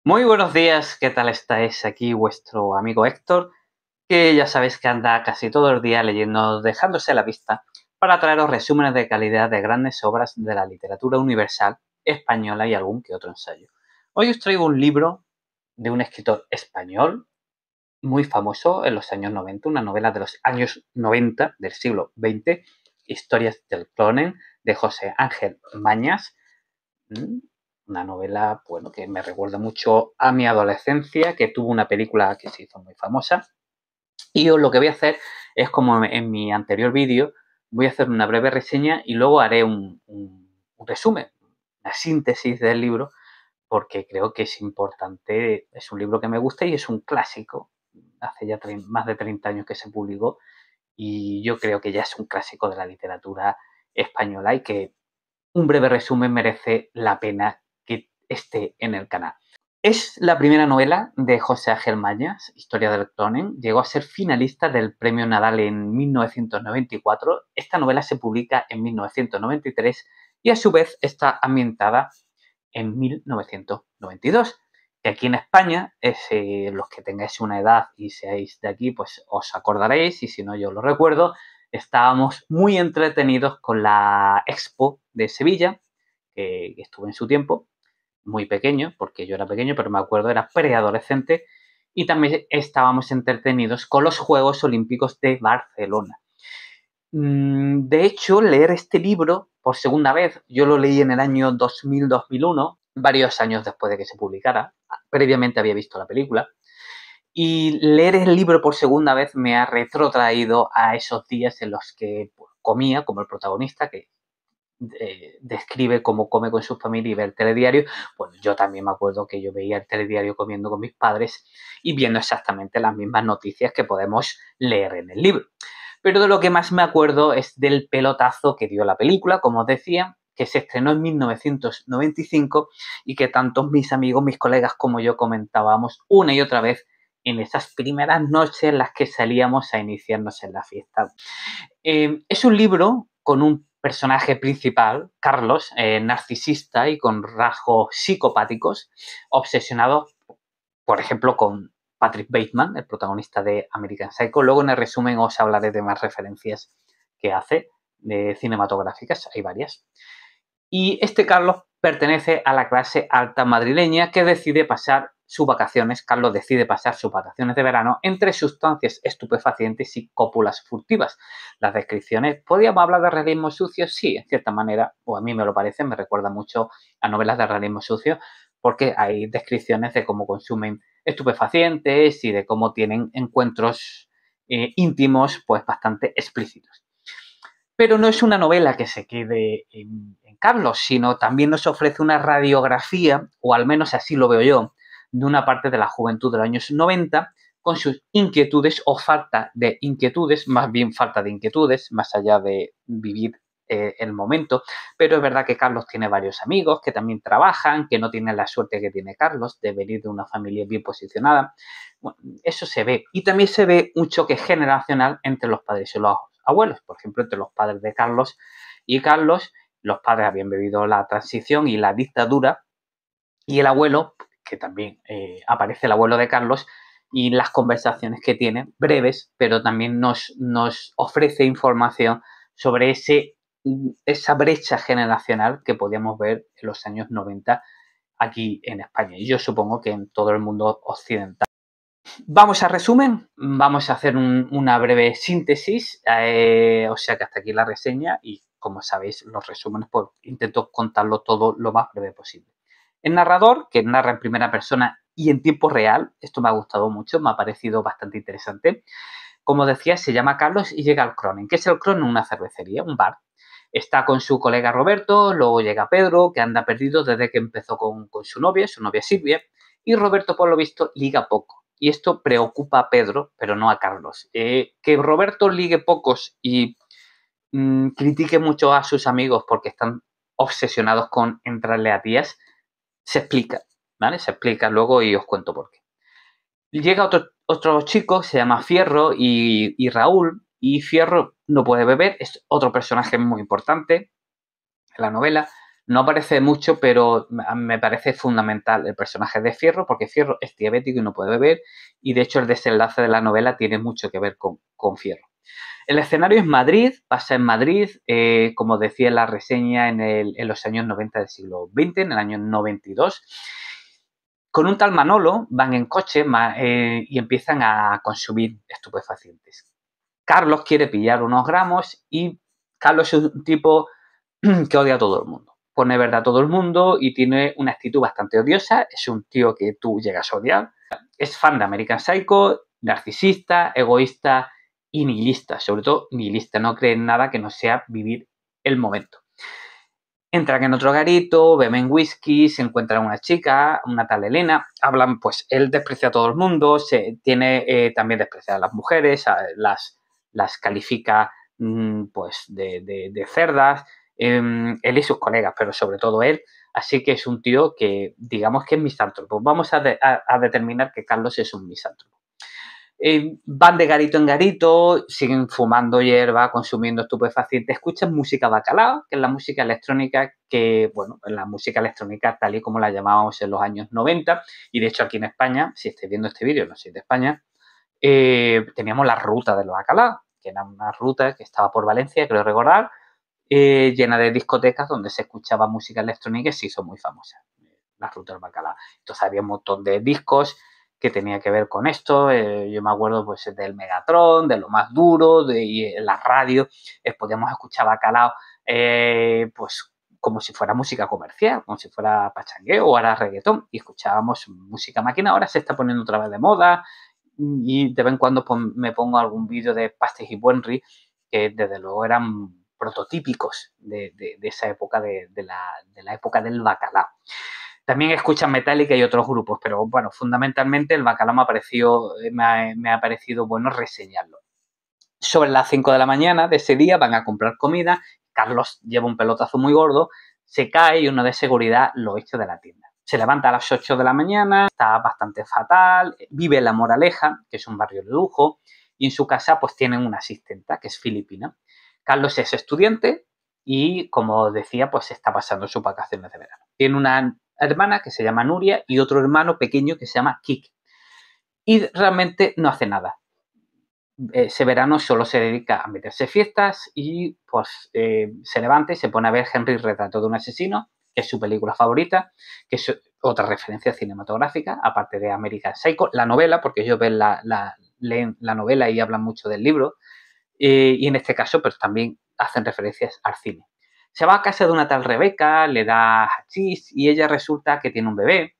Muy buenos días, ¿qué tal estáis? Aquí vuestro amigo Héctor, que ya sabéis que anda casi todo el día leyendo, dejándose la vista, para traeros resúmenes de calidad de grandes obras de la literatura universal española y algún que otro ensayo. Hoy os traigo un libro de un escritor español muy famoso en los años 90, una novela de los años 90 del siglo XX, Historias del Clonen, de José Ángel Mañas. Una novela, bueno, que me recuerda mucho a mi adolescencia, que tuvo una película que se hizo muy famosa. Y yo lo que voy a hacer es, como en mi anterior vídeo, voy a hacer una breve reseña y luego haré un resumen, una síntesis del libro, porque creo que es importante. Es un libro que me gusta y es un clásico. Hace ya más de 30 años que se publicó y yo creo que ya es un clásico de la literatura española y que un breve resumen merece la pena que esté en el canal. Es la primera novela de José Ángel Mañas, Historia del Clonen. Llegó a ser finalista del Premio Nadal en 1994. Esta novela se publica en 1993 y a su vez está ambientada en 1992. Que aquí en España, los que tengáis una edad y seáis de aquí, pues os acordaréis, y si no yo lo recuerdo, estábamos muy entretenidos con la Expo de Sevilla, que estuve en su tiempo, muy pequeño, porque yo era pequeño, pero me acuerdo, era preadolescente, y también estábamos entretenidos con los Juegos Olímpicos de Barcelona. De hecho, leer este libro por segunda vez, yo lo leí en el año 2000-2001, varios años después de que se publicara. Previamente había visto la película. Y leer el libro por segunda vez me ha retrotraído a esos días en los que comía, como el protagonista, que describe cómo come con su familia y ve el telediario. Bueno, yo también me acuerdo que yo veía el telediario comiendo con mis padres y viendo exactamente las mismas noticias que podemos leer en el libro. Pero de lo que más me acuerdo es del pelotazo que dio la película, como os decía, que se estrenó en 1995 y que tantos mis amigos, mis colegas como yo comentábamos una y otra vez en esas primeras noches en las que salíamos a iniciarnos en la fiesta. Es un libro con un personaje principal, Carlos, narcisista y con rasgos psicopáticos, obsesionado, por ejemplo, con Patrick Bateman, el protagonista de American Psycho. Luego en el resumen os hablaré de más referencias que hace, de cinematográficas, hay varias. Y este Carlos pertenece a la clase alta madrileña que decide pasar sus vacaciones, Carlos decide pasar sus vacaciones de verano entre sustancias estupefacientes y cópulas furtivas. Las descripciones, ¿podríamos hablar de realismo sucio? Sí, en cierta manera, o a mí me lo parece, me recuerda mucho a novelas de realismo sucio, porque hay descripciones de cómo consumen estupefacientes y de cómo tienen encuentros íntimos, pues bastante explícitos. Pero no es una novela que se quede en Carlos, sino también nos ofrece una radiografía, o al menos así lo veo yo, de una parte de la juventud de los años 90, con sus inquietudes o falta de inquietudes, más bien falta de inquietudes, más allá de vivir el momento. Pero es verdad que Carlos tiene varios amigos que también trabajan, que no tienen la suerte que tiene Carlos de venir de una familia bien posicionada. Bueno, eso se ve. Y también se ve un choque generacional entre los padres y los abuelos. Por ejemplo, entre los padres de Carlos y Carlos, los padres habían vivido la transición y la dictadura, y el abuelo, que también aparece el abuelo de Carlos, y las conversaciones que tiene, breves, pero también nos ofrece información sobre esa brecha generacional que podíamos ver en los años 90 aquí en España. Y yo supongo que en todo el mundo occidental. Vamos a resumen, vamos a hacer una breve síntesis, o sea que hasta aquí la reseña, y como sabéis los resúmenes pues intento contarlo todo lo más breve posible. El narrador, que narra en primera persona y en tiempo real, esto me ha gustado mucho, me ha parecido bastante interesante. Como decía, se llama Carlos y llega al Cronen. ¿Qué es el Cronen? Una cervecería, un bar. Está con su colega Roberto, luego llega Pedro, que anda perdido desde que empezó con su novia Silvia, y Roberto, por lo visto, liga poco. Y esto preocupa a Pedro, pero no a Carlos. Que Roberto ligue pocos y critique mucho a sus amigos porque están obsesionados con entrarle a tías, se explica, ¿vale? Se explica luego y os cuento por qué. Llega otro chico, se llama Fierro y Raúl, y Fierro no puede beber, es otro personaje muy importante en la novela, No aparece mucho, pero me parece fundamental el personaje de Fierro, porque Fierro es diabético y no puede beber, y de hecho el desenlace de la novela tiene mucho que ver con Fierro. El escenario es Madrid, pasa en Madrid, como decía en la reseña, en los años 90 del siglo XX, en el año 92. Con un tal Manolo van en coche y empiezan a consumir estupefacientes. Carlos quiere pillar unos gramos y Carlos es un tipo que odia a todo el mundo. Pone verdad a todo el mundo y tiene una actitud bastante odiosa. Es un tío que tú llegas a odiar. Es fan de American Psycho, narcisista, egoísta y nihilista. Sobre todo nihilista. No cree en nada que no sea vivir el momento. Entran en otro garito, beben whisky, se encuentran una chica, una tal Elena, hablan, pues él desprecia a todo el mundo, también desprecia a las mujeres, las califica pues de cerdas, él y sus colegas, pero sobre todo él, así que es un tío que digamos que es misántropo. Vamos a determinar que Carlos es un misántropo. Van de garito en garito, siguen fumando hierba, consumiendo estupefacientes, escuchan música bacalao, que es la música electrónica la música electrónica tal y como la llamábamos en los años 90, y de hecho aquí en España, si estáis viendo este vídeo, no sois de España, teníamos la ruta de los bacalao, que era una ruta que estaba por Valencia, creo recordar, llena de discotecas donde se escuchaba música electrónica y se hizo muy famosa, la ruta del bacalao. Entonces había un montón de discos que tenía que ver con esto. Yo me acuerdo pues del Megatron, de Lo Más Duro, y en la radio podíamos escuchar bacalao pues como si fuera música comercial, como si fuera pachangueo o ahora reggaetón, y escuchábamos música máquina. Ahora se está poniendo otra vez de moda y de vez en cuando me pongo algún vídeo de Pastis y Buenry, que desde luego eran prototípicos de esa época, de la época del bacalao. También escuchan Metallica y otros grupos, pero bueno, fundamentalmente el bacalao me ha parecido bueno reseñarlo. Sobre las 5 de la mañana de ese día van a comprar comida, Carlos lleva un pelotazo muy gordo, se cae y uno de seguridad lo echa de la tienda. Se levanta a las 8 de la mañana, está bastante fatal, vive en La Moraleja, que es un barrio de lujo, y en su casa pues tienen una asistenta que es filipina. Carlos es estudiante y, como decía, pues está pasando sus vacaciones de verano. Tiene una hermana que se llama Nuria y otro hermano pequeño que se llama Kik. Y realmente no hace nada. Ese verano solo se dedica a meterse fiestas y pues se levanta y se pone a ver Henry Retrato de un asesino, que es su película favorita, que es otra referencia cinematográfica, aparte de American Psycho, la novela, porque ellos leen la novela y hablan mucho del libro, y en este caso pues también hacen referencias al cine. Se va a casa de una tal Rebeca, le da hachís y ella resulta que tiene un bebé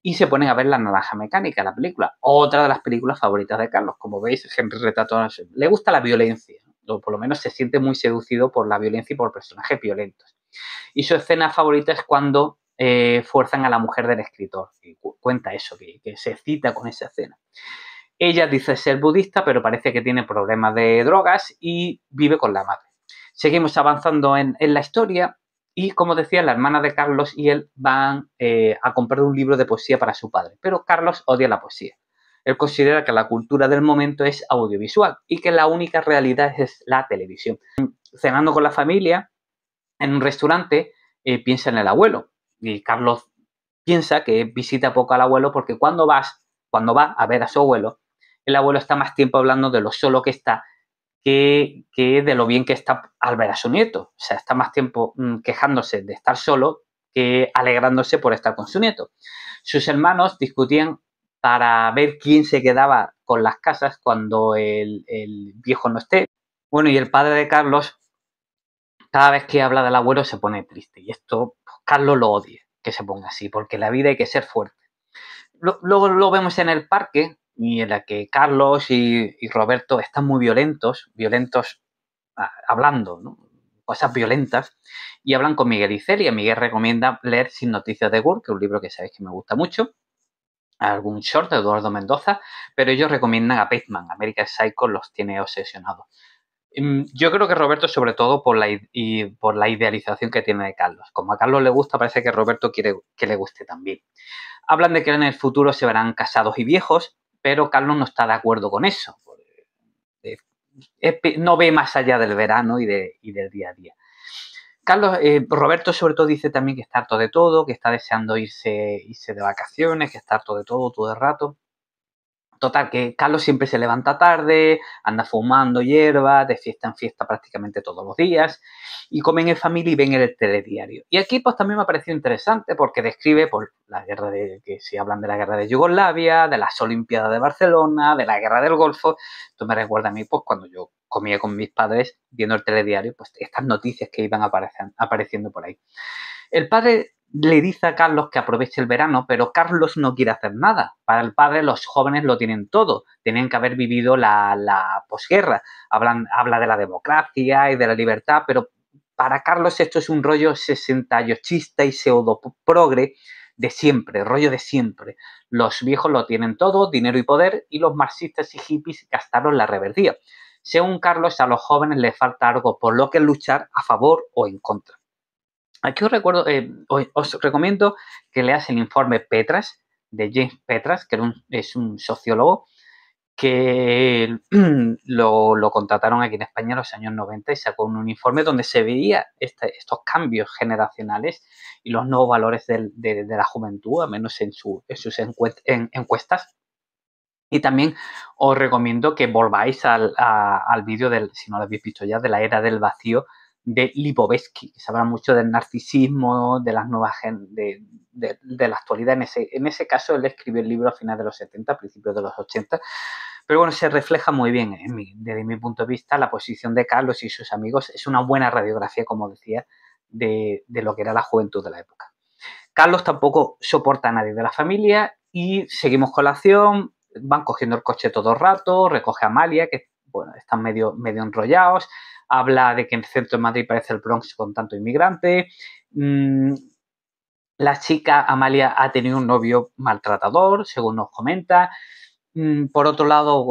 y se ponen a ver La Naranja Mecánica, la película, otra de las películas favoritas de Carlos. Como veis, Henry Retrato le gusta la violencia, o por lo menos se siente muy seducido por la violencia y por personajes violentos. Y su escena favorita es cuando fuerzan a la mujer del escritor, y cuenta eso, que se excita con esa escena. Ella dice ser budista, pero parece que tiene problemas de drogas y vive con la madre. Seguimos avanzando en la historia y, como decía, la hermana de Carlos y él van a comprar un libro de poesía para su padre, pero Carlos odia la poesía. Él considera que la cultura del momento es audiovisual y que la única realidad es la televisión. Cenando con la familia en un restaurante, piensa en el abuelo y Carlos piensa que visita poco al abuelo porque cuando va a ver a su abuelo, el abuelo está más tiempo hablando de lo solo que está que de lo bien que está al ver a su nieto. O sea, está más tiempo quejándose de estar solo que alegrándose por estar con su nieto. Sus hermanos discutían para ver quién se quedaba con las casas cuando el viejo no esté. Bueno, y el padre de Carlos, cada vez que habla del abuelo, se pone triste. Y esto, pues, Carlos lo odia, que se ponga así, porque en la vida hay que ser fuerte. Luego lo vemos en el parque, y en la que Carlos y Roberto están muy violentos hablando, ¿no? Cosas violentas, y hablan con Miguel y Celia. Miguel recomienda leer Sin Noticias de Gur, que es un libro que sabéis que me gusta mucho, algún short de Eduardo Mendoza, pero ellos recomiendan a Bateman. American Psycho los tiene obsesionados. Yo creo que Roberto, sobre todo por la idealización que tiene de Carlos. Como a Carlos le gusta, parece que Roberto quiere que le guste también. Hablan de que en el futuro se verán casados y viejos, pero Carlos no está de acuerdo con eso. No ve más allá del verano y del día a día. Carlos, Roberto sobre todo dice también que está harto de todo, que está deseando irse de vacaciones, que está harto de todo el rato. Total, que Carlos siempre se levanta tarde, anda fumando hierba, de fiesta en fiesta prácticamente todos los días, y comen en familia y ven el telediario. Y aquí pues también me ha parecido interesante porque describe pues, que si hablan de la guerra de Yugoslavia, de las Olimpiadas de Barcelona, de la guerra del Golfo. Esto me recuerda a mí pues cuando yo comía con mis padres viendo el telediario, pues estas noticias que iban apareciendo por ahí. El padre le dice a Carlos que aproveche el verano, pero Carlos no quiere hacer nada. Para el padre los jóvenes lo tienen todo, tienen que haber vivido la posguerra. Habla de la democracia y de la libertad, pero para Carlos esto es un rollo sesentayochista y pseudo-progre de siempre, rollo de siempre. Los viejos lo tienen todo, dinero y poder, y los marxistas y hippies gastaron la reverdía. Según Carlos, a los jóvenes les falta algo por lo que luchar a favor o en contra. Aquí os recomiendo que leas el informe Petras, de James Petras, que es un sociólogo que lo contrataron aquí en España en los años 90 y sacó un informe donde se veía estos cambios generacionales y los nuevos valores de la juventud, al menos en sus encuestas. Y también os recomiendo que volváis al vídeo si no lo habéis visto ya, de la era del vacío de Lipovetsky, que se habla mucho del narcisismo, de las nuevas de la actualidad. En ese caso, él escribió el libro a finales de los 70, principios de los 80. Pero bueno, se refleja muy bien, desde mi punto de vista, la posición de Carlos y sus amigos. Es una buena radiografía, como decía, de lo que era la juventud de la época. Carlos tampoco soporta a nadie de la familia y seguimos con la acción. Van cogiendo el coche todo el rato, recoge a Amalia, que bueno, están medio enrollados. Habla de que en el centro de Madrid parece el Bronx con tanto inmigrante. La chica Amalia ha tenido un novio maltratador, según nos comenta. Por otro lado,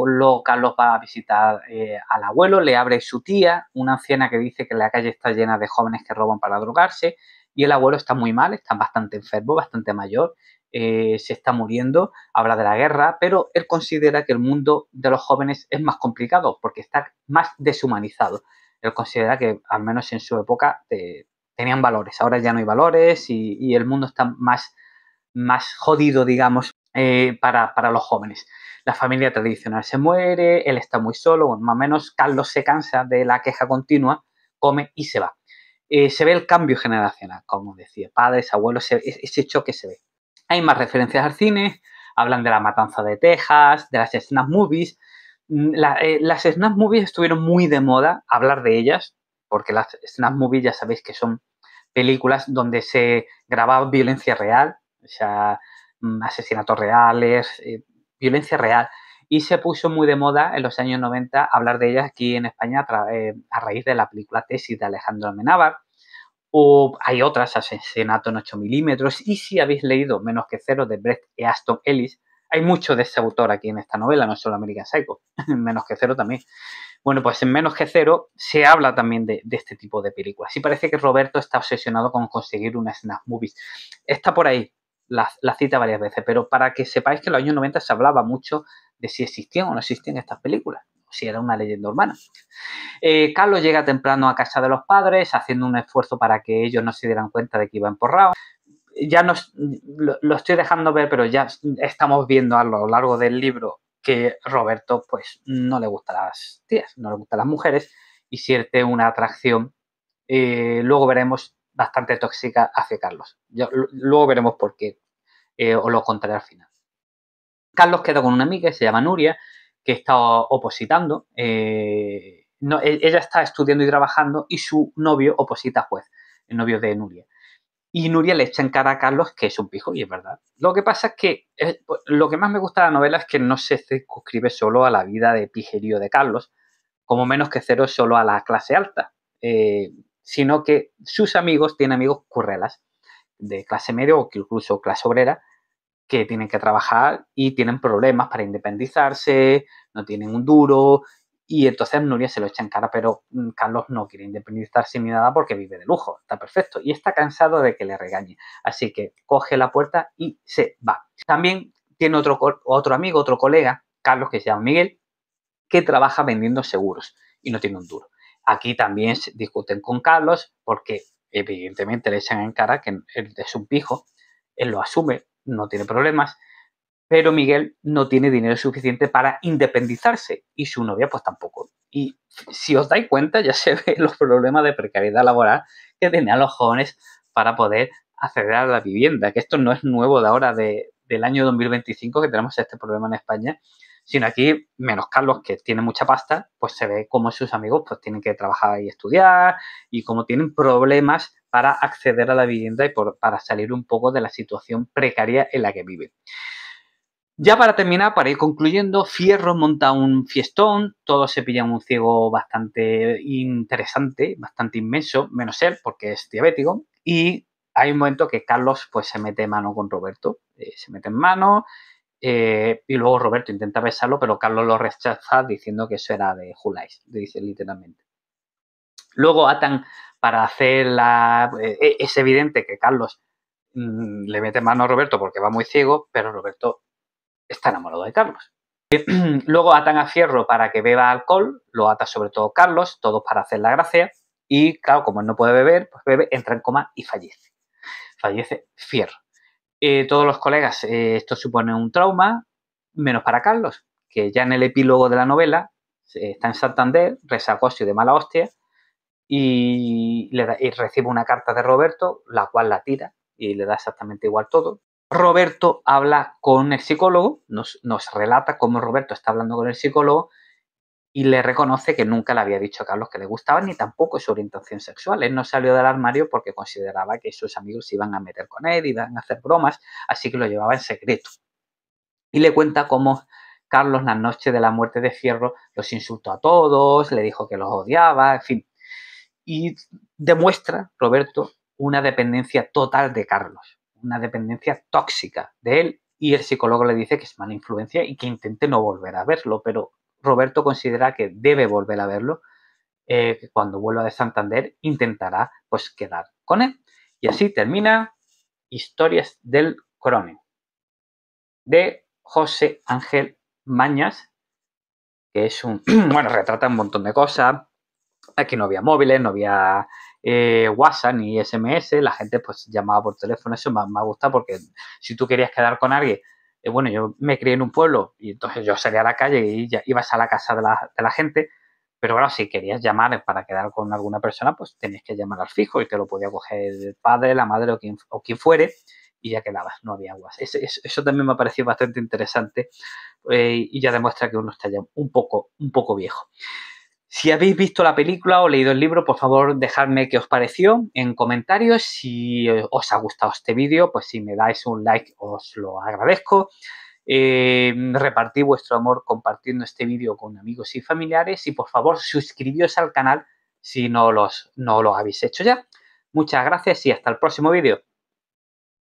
Carlos va a visitar al abuelo, le abre su tía, una anciana que dice que la calle está llena de jóvenes que roban para drogarse, y el abuelo está muy mal, está bastante enfermo, bastante mayor, se está muriendo, habla de la guerra, pero él considera que el mundo de los jóvenes es más complicado porque está más deshumanizado. Él considera que, al menos en su época, tenían valores, ahora ya no hay valores y el mundo está más jodido, digamos, para los jóvenes. La familia tradicional se muere, él está muy solo, bueno, más o menos Carlos se cansa de la queja continua, come y se va. Se ve el cambio generacional, como decía, padres, abuelos, ese choque se ve. Hay más referencias al cine, hablan de la matanza de Texas, de las snap movies. Las snap movies estuvieron muy de moda, hablar de ellas, porque las snap movies ya sabéis que son películas donde se grababa violencia real, o sea, asesinatos reales, violencia real. Y se puso muy de moda en los años 90 hablar de ellas aquí en España a raíz de la película Tesis de Alejandro Amenábar. O hay otras, Asesinato en 8 milímetros. Y si habéis leído Menos que Cero de Bret Easton Ellis, hay mucho de ese autor aquí en esta novela, no solo American Psycho, Menos que Cero también. Bueno, pues en Menos que Cero se habla también de este tipo de películas. Y parece que Roberto está obsesionado con conseguir una snap movies. Está por ahí, la cita varias veces, pero para que sepáis que en los años 90 se hablaba mucho de si existían o no existían estas películas, o si era una leyenda urbana. Carlos llega temprano a casa de los padres, haciendo un esfuerzo para que ellos no se dieran cuenta de que iba emporrado. Ya lo estoy dejando ver, pero ya estamos viendo a lo largo del libro que Roberto pues no le gustan las tías, no le gustan las mujeres y siente una atracción, luego veremos, bastante tóxica hacia Carlos. Luego veremos por qué, os lo contaré al final. Carlos queda con una amiga que se llama Nuria, que está opositando. Ella está estudiando y trabajando y su novio oposita a juez, el novio de Nuria. Y Nuria le echa en cara a Carlos que es un pijo, y es verdad. Lo que pasa es que lo que más me gusta de la novela es que no se circunscribe solo a la vida de pijerío de Carlos, como Menos que Cero solo a la clase alta, sino que sus amigos tienen amigos currelas, de clase media o incluso clase obrera, que tienen que trabajar y tienen problemas para independizarse, no tienen un duro, y entonces Nuria se lo echa en cara, pero Carlos no quiere independizarse ni nada porque vive de lujo, está perfecto, y está cansado de que le regañe, así que coge la puerta y se va. También tiene otro amigo, otro colega, Carlos, que se llama Miguel, que trabaja vendiendo seguros y no tiene un duro. Aquí también se discuten con Carlos porque evidentemente le echan en cara que él es un pijo, él lo asume, no tiene problemas, pero Miguel no tiene dinero suficiente para independizarse y su novia pues tampoco. Y si os dais cuenta ya se ven los problemas de precariedad laboral que tenían los jóvenes para poder acceder a la vivienda, que esto no es nuevo de ahora, del año 2025 que tenemos este problema en España, sino aquí, menos Carlos, que tiene mucha pasta, pues se ve como sus amigos pues tienen que trabajar y estudiar y como tienen problemas para acceder a la vivienda y para salir un poco de la situación precaria en la que viven. Ya para terminar, para ir concluyendo, Fierro monta un fiestón, todos se pillan un ciego bastante interesante, bastante inmenso, menos él, porque es diabético, y hay un momento que Carlos pues se mete mano con Roberto, se mete en mano, y luego Roberto intenta besarlo, pero Carlos lo rechaza diciendo que eso era de Julais, dice literalmente. Luego atan para hacer es evidente que Carlos le mete mano a Roberto porque va muy ciego, pero Roberto está enamorado de Carlos. Luego atan a Fierro para que beba alcohol, lo ata sobre todo Carlos, todos para hacer la gracia, y claro, como él no puede beber, pues bebe, entra en coma y fallece. Fallece Fierro. Todos los colegas, esto supone un trauma, menos para Carlos, que ya en el epílogo de la novela está en Santander, resacosio de mala hostia, y recibe una carta de Roberto, la cual la tira y le da exactamente igual todo. Roberto habla con el psicólogo, nos relata cómo Roberto está hablando con el psicólogo y le reconoce que nunca le había dicho a Carlos que le gustaba ni tampoco su orientación sexual. Él no salió del armario porque consideraba que sus amigos se iban a meter con él, iban a hacer bromas, así que lo llevaba en secreto. Y le cuenta cómo Carlos, la noche de la muerte de Fierro, los insultó a todos, le dijo que los odiaba, en fin. Y demuestra, Roberto, una dependencia total de Carlos, una dependencia tóxica de él, y el psicólogo le dice que es mala influencia y que intente no volver a verlo, pero Roberto considera que debe volver a verlo, que cuando vuelva de Santander intentará pues quedar con él. Y así termina Historias del Coronel, de José Ángel Mañas, que es un, bueno, retrata un montón de cosas. Aquí no había móviles, no había WhatsApp ni SMS, la gente pues llamaba por teléfono, eso me ha gustado porque si tú querías quedar con alguien, bueno, yo me crié en un pueblo y entonces yo salía a la calle y ya ibas a la casa de la gente, pero claro, si querías llamar para quedar con alguna persona, pues tenías que llamar al fijo y te lo podía coger el padre, la madre o quien fuere y ya quedabas, no había WhatsApp. Eso también me ha parecido bastante interesante y ya demuestra que uno está ya un poco viejo. Si habéis visto la película o leído el libro, por favor, dejadme qué os pareció en comentarios. Si os ha gustado este vídeo, pues si me dais un like os lo agradezco. Repartid vuestro amor compartiendo este vídeo con amigos y familiares y por favor suscribíos al canal si no lo habéis hecho ya. Muchas gracias y hasta el próximo vídeo.